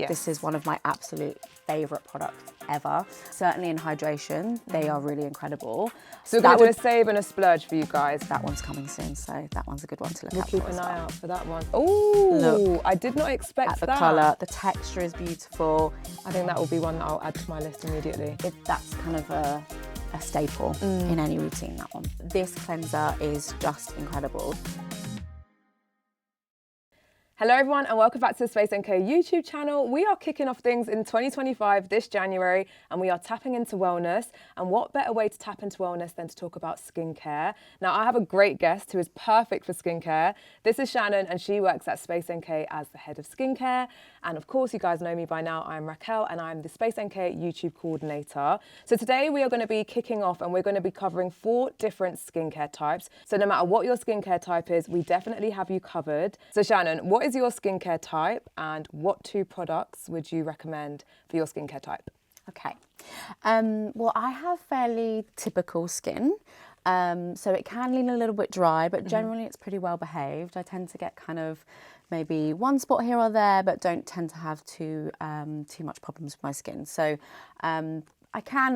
Yes. This is one of my absolute favourite products ever. Certainly in hydration, they are really incredible. So we're going to do a save and a splurge for you guys. That one's coming soon, so that one's a good one to look We'll out keep for an as eye well. out for that one. Oh, I did not expect At the that. colour, the texture is beautiful. I think that will be one that I'll add to my list immediately. That's kind of a staple in any routine, that one. This cleanser is just incredible. Hello everyone and welcome back to the Space NK YouTube channel. We are kicking off things in 2025 this January and we are tapping into wellness, and what better way to tap into wellness than to talk about skincare. Now I have a great guest who is perfect for skincare. This is Shannon and she works at Space NK as the head of skincare, and of course you guys know me by now. I'm Raquel and I'm the Space NK YouTube coordinator. So today we are going to be kicking off and we're going to be covering 4 different skincare types. So no matter what your skincare type is, we definitely have you covered. So Shannon, what is your skincare type and what 2 products would you recommend for your skincare type? Okay, well I have fairly typical skin, so it can lean a little bit dry, but generally it's pretty well behaved. I tend to get kind of maybe one spot here or there, but don't tend to have too much problems with my skin. So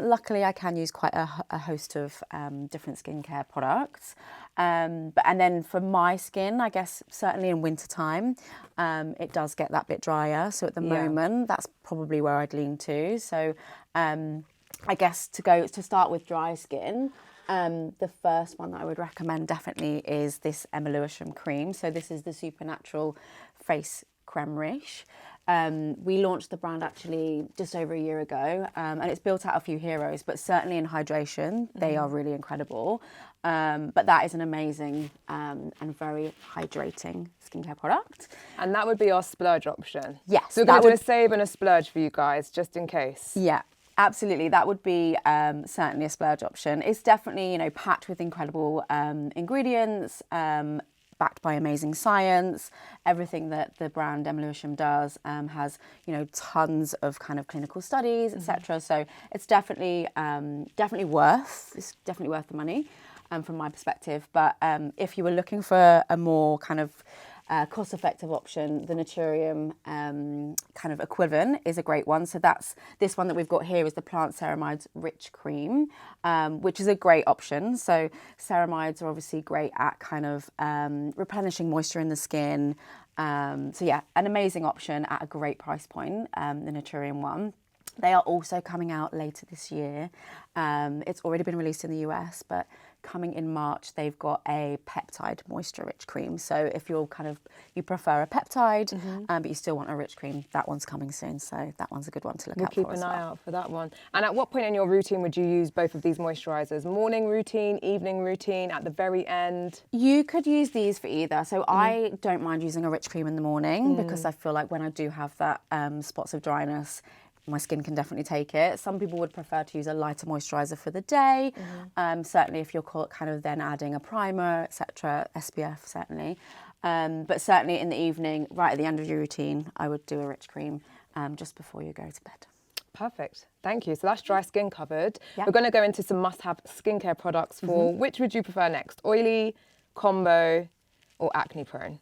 luckily I can use quite a host of different skincare products. And then for my skin, I guess certainly in winter time, it does get that bit drier. So at the moment, that's probably where I'd lean to. So I guess to start with dry skin, the first one that I would recommend definitely is this Emma Lewisham cream. So this is the Supernatural Face Creme Riche. We launched the brand actually just over a year ago, and it's built out a few heroes, but certainly in hydration, they are really incredible. But that is an amazing and very hydrating skincare product. And that would be our splurge option. Yes. So we're going to do a save and a splurge for you guys, just in case. Yeah. Absolutely, that would be certainly a splurge option. It's definitely, packed with incredible ingredients, backed by amazing science. Everything that the brand Emma Lewisham does has, tons of kind of clinical studies, etc. So it's definitely worth the money from my perspective. But if you were looking for a more kind of cost-effective option, the Naturium kind of equivalent is a great one. So that's this one that we've got here is the Plant Ceramides Rich Cream, which is a great option. So ceramides are obviously great at kind of replenishing moisture in the skin. So yeah, an amazing option at a great price point, the Naturium one. They are also coming out later this year. It's already been released in the US, but coming in March, they've got a peptide moisture rich cream. So if you prefer a peptide, but you still want a rich cream, that one's coming soon. So that one's a good one to look out for. We'll keep an eye out for that one. And at what point in your routine would you use both of these moisturisers? Morning routine, evening routine, at the very end? You could use these for either. So I don't mind using a rich cream in the morning because I feel like when I do have that spots of dryness, my skin can definitely take it. Some people would prefer to use a lighter moisturiser for the day. Certainly if you're kind of then adding a primer, etc., SPF certainly. But certainly in the evening, right at the end of your routine, I would do a rich cream just before you go to bed. Perfect. Thank you. So that's dry skin covered. Yep. We're going to go into some must-have skincare products for which would you prefer next? Oily, combo, or acne prone?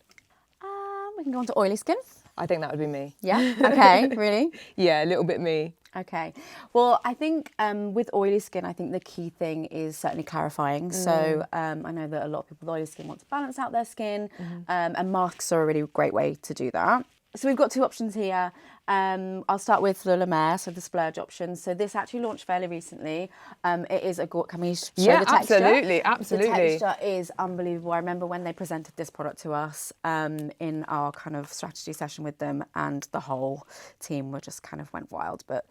We can go on to oily skin. I think that would be me. Yeah? Okay, really? Yeah, a little bit me. Okay. Well, I think with oily skin, I think the key thing is certainly clarifying. So I know that a lot of people with oily skin want to balance out their skin, and masks are a really great way to do that. So we've got 2 options here. I'll start with Le Mer, so the splurge option. So this actually launched fairly recently. It is can we show the texture? Absolutely. The texture is unbelievable. I remember when they presented this product to us in our kind of strategy session with them, and the whole team just kind of went wild. But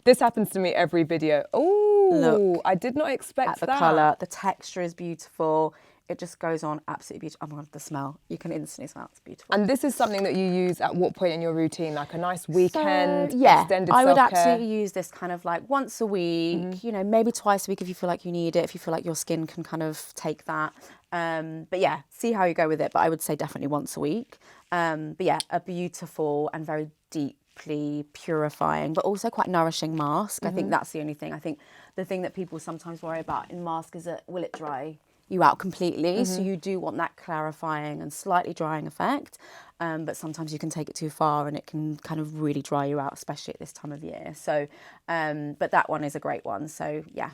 this happens to me every video. Oh, look! I did not expect that. At the colour, the texture is beautiful. It just goes on absolutely beautiful. Oh my God, the smell. You can instantly smell it's beautiful. And this is something that you use at what point in your routine? Like a nice weekend, extended self-care? I would absolutely use this kind of like once a week, maybe twice a week if you feel like you need it, if you feel like your skin can kind of take that. But yeah, see how you go with it. But I would say definitely once a week. But yeah, a beautiful and very deeply purifying, but also quite nourishing mask. I think that's the only thing. I think the thing that people sometimes worry about in mask is that will it dry you out completely? So you do want that clarifying and slightly drying effect. but sometimes you can take it too far and it can kind of really dry you out, especially at this time of year. So, but that one is a great one. So yeah,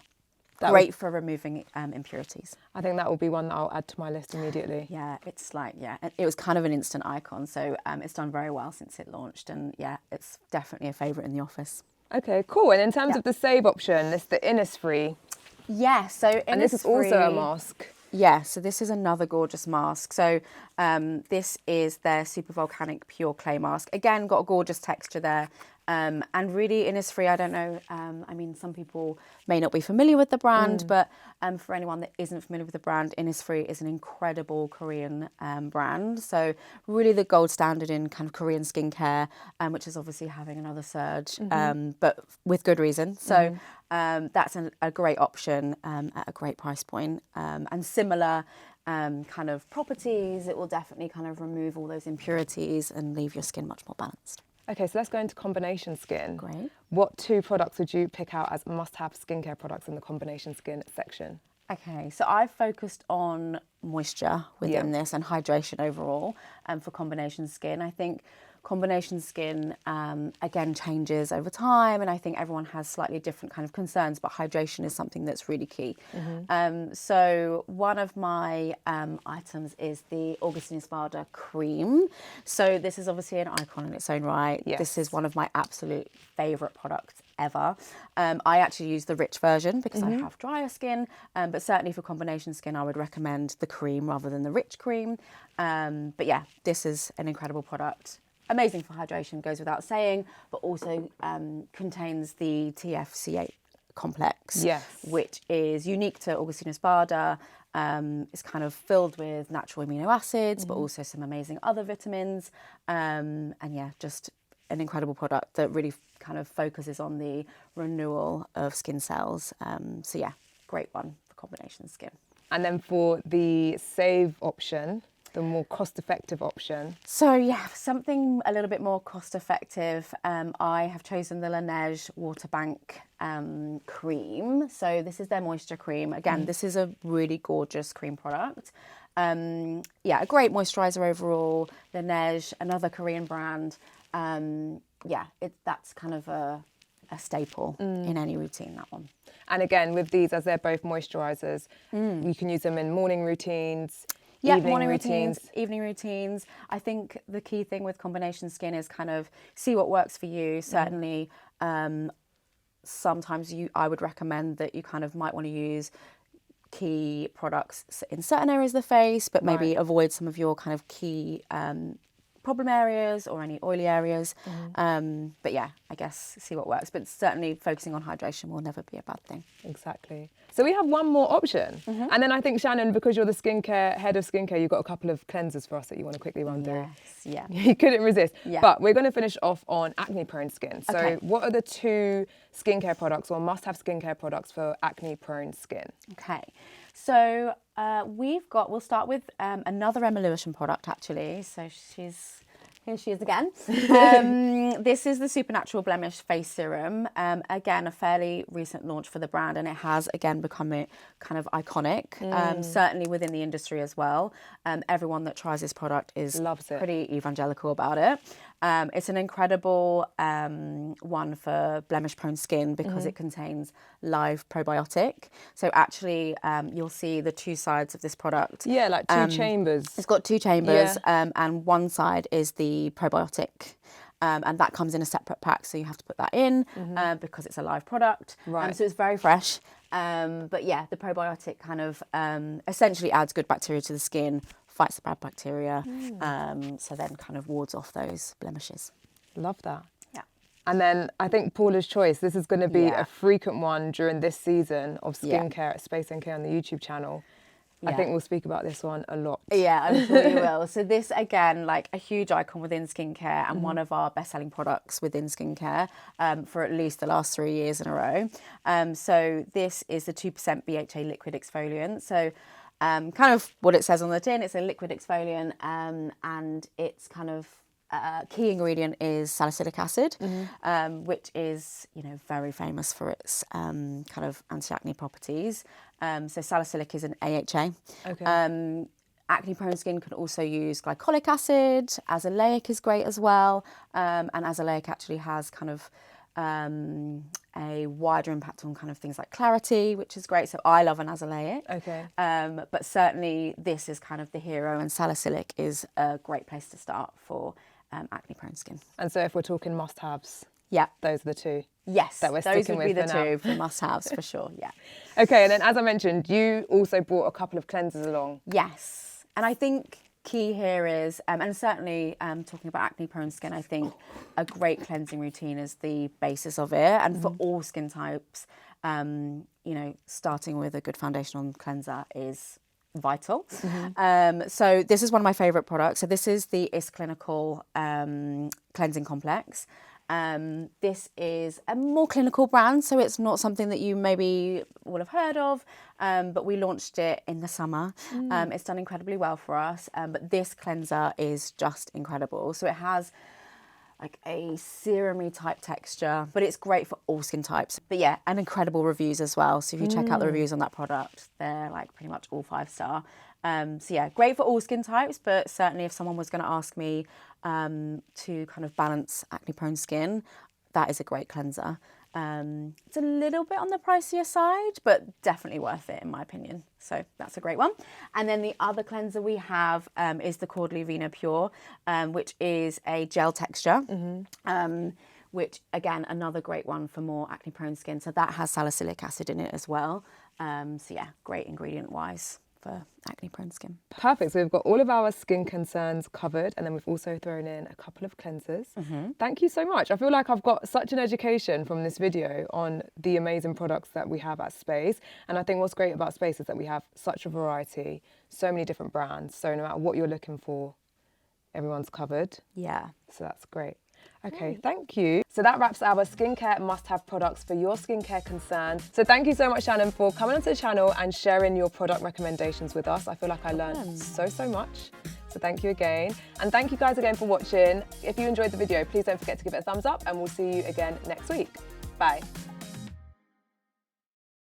great for removing impurities. I think that will be one that I'll add to my list immediately. Yeah, it's like, it was kind of an instant icon. So it's done very well since it launched. And yeah, it's definitely a favourite in the office. Okay, cool. And in terms of the Save option, it's the Innisfree. Yeah, so Innisfree, and this is also a mask. Yeah, so this is another gorgeous mask. So this is their Super Volcanic Pure Clay Mask. Again, got a gorgeous texture there. And really, Innisfree, I don't know, I mean, some people may not be familiar with the brand, but for anyone that isn't familiar with the brand, Innisfree is an incredible Korean brand. So really the gold standard in kind of Korean skincare, which is obviously having another surge, but with good reason. So that's a great option at a great price point. And similar kind of properties, it will definitely kind of remove all those impurities and leave your skin much more balanced. Okay, so let's go into combination skin. Great. What 2 products would you pick out as must-have skincare products in the combination skin section? Okay, so I've focused on moisture within this and hydration overall for combination skin. I think combination skin, again, changes over time, and I think everyone has slightly different kind of concerns, but hydration is something that's really key. So one of my items is the Augustin Espada cream. So this is obviously an icon in its own right. Yes. This is one of my absolute favourite products ever. I actually use the rich version because I have drier skin, but certainly for combination skin, I would recommend the cream rather than the rich cream. But yeah, this is an incredible product. Amazing for hydration, goes without saying, but also contains the TFC8 complex, which is unique to Augustin Espada. It's kind of filled with natural amino acids, but also some amazing other vitamins. And yeah, just an incredible product that really kind of focuses on the renewal of skin cells. So yeah, great one for combination skin. And then for the Save option, the more cost-effective option. So yeah, something a little bit more cost-effective. I have chosen the Laneige Water Bank cream. So this is their moisture cream. Again, this is a really gorgeous cream product. Yeah, a great moisturiser overall. Laneige, another Korean brand. Yeah, that's kind of a staple in any routine, that one. And again, with these, as they're both moisturisers, you can use them in morning routines, Yeah, evening morning routines. evening routines. I think the key thing with combination skin is kind of see what works for you. Certainly, sometimes I would recommend that you kind of might want to use key products in certain areas of the face, but maybe avoid some of your kind of key problem areas or any oily areas. But yeah, I guess see what works. But certainly focusing on hydration will never be a bad thing. Exactly. So we have one more option. And then I think, Shannon, because you're the head of skincare, you've got a couple of cleansers for us that you want to quickly run through. Yes, yeah. You couldn't resist. Yeah. But we're going to finish off on acne-prone skin. So Okay. what are the 2 skincare products or must-have skincare products for acne-prone skin? Okay, so we'll start with another Emma Lewisham product actually. So here she is again. This is the Supernatural Blemish Face Serum. Again, a fairly recent launch for the brand, and it has again become kind of iconic, certainly within the industry as well. Everyone that tries this product loves it. Pretty evangelical about it. It's an incredible one for blemish-prone skin because it contains live probiotic. So actually, you'll see the 2 sides of this product. Yeah, like 2 chambers. It's got 2 chambers, and one side is the probiotic. And that comes in a separate pack, so you have to put that in because it's a live product. So it's very fresh. But yeah, the probiotic kind of essentially adds good bacteria to the skin, fights the bad bacteria, so then kind of wards off those blemishes. Love that. Yeah. And then I think Paula's Choice, this is going to be a frequent one during this season of skincare at Space NK on the YouTube channel. I think we'll speak about this one a lot. Yeah, I'm sure you will. So this, again, like a huge icon within skincare and one of our best-selling products within skincare for at least the last 3 years in a row. So this is the 2% BHA liquid exfoliant. So kind of what it says on the tin, it's a liquid exfoliant and it's kind of key ingredient is salicylic acid, which is, very famous for its kind of anti-acne properties. So salicylic is an AHA. Okay. Acne-prone skin can also use glycolic acid. Azelaic is great as well. And azelaic actually has kind of a wider impact on kind of things like clarity, which is great. So I love an azelaic. Okay. But certainly this is kind of the hero, and salicylic is a great place to start for acne-prone skin. And so if we're talking must-haves, Yeah. those are the two. Yes, that we're those sticking would be with the for now. two for must-haves for sure, yeah. Okay, and then as I mentioned, you also brought a couple of cleansers along. Yes, and I think key here is, and certainly talking about acne-prone skin, I think a great cleansing routine is the basis of it. And for all skin types, starting with a good foundational cleanser is vital. So this is one of my favourite products. So this is the Is Clinical Cleansing Complex. This is a more clinical brand, so it's not something that you maybe will have heard of, but we launched it in the summer. It's done incredibly well for us, but this cleanser is just incredible. So it has like a serum-y type texture, but it's great for all skin types. But yeah, and incredible reviews as well. So if you check out the reviews on that product, they're like pretty much all 5-star. So yeah, great for all skin types, but certainly if someone was going to ask me to kind of balance acne-prone skin, that is a great cleanser. It's a little bit on the pricier side, but definitely worth it in my opinion. So that's a great one. And then the other cleanser we have is the Caudalie Vena Pure, which is a gel texture. Which again, another great one for more acne-prone skin. So that has salicylic acid in it as well. So yeah, great ingredient-wise for acne-prone skin. Perfect. So we've got all of our skin concerns covered, and then we've also thrown in a couple of cleansers. Thank you so much. I feel like I've got such an education from this video on the amazing products that we have at Space. And I think what's great about Space is that we have such a variety, so many different brands. So no matter what you're looking for, everyone's covered. Yeah. So that's great. Okay, thank you. So that wraps our skincare must-have products for your skincare concerns. So thank you so much, Shannon, for coming onto the channel and sharing your product recommendations with us. I feel like I learned so much. So thank you again. And thank you guys again for watching. If you enjoyed the video, please don't forget to give it a thumbs up, and we'll see you again next week. Bye.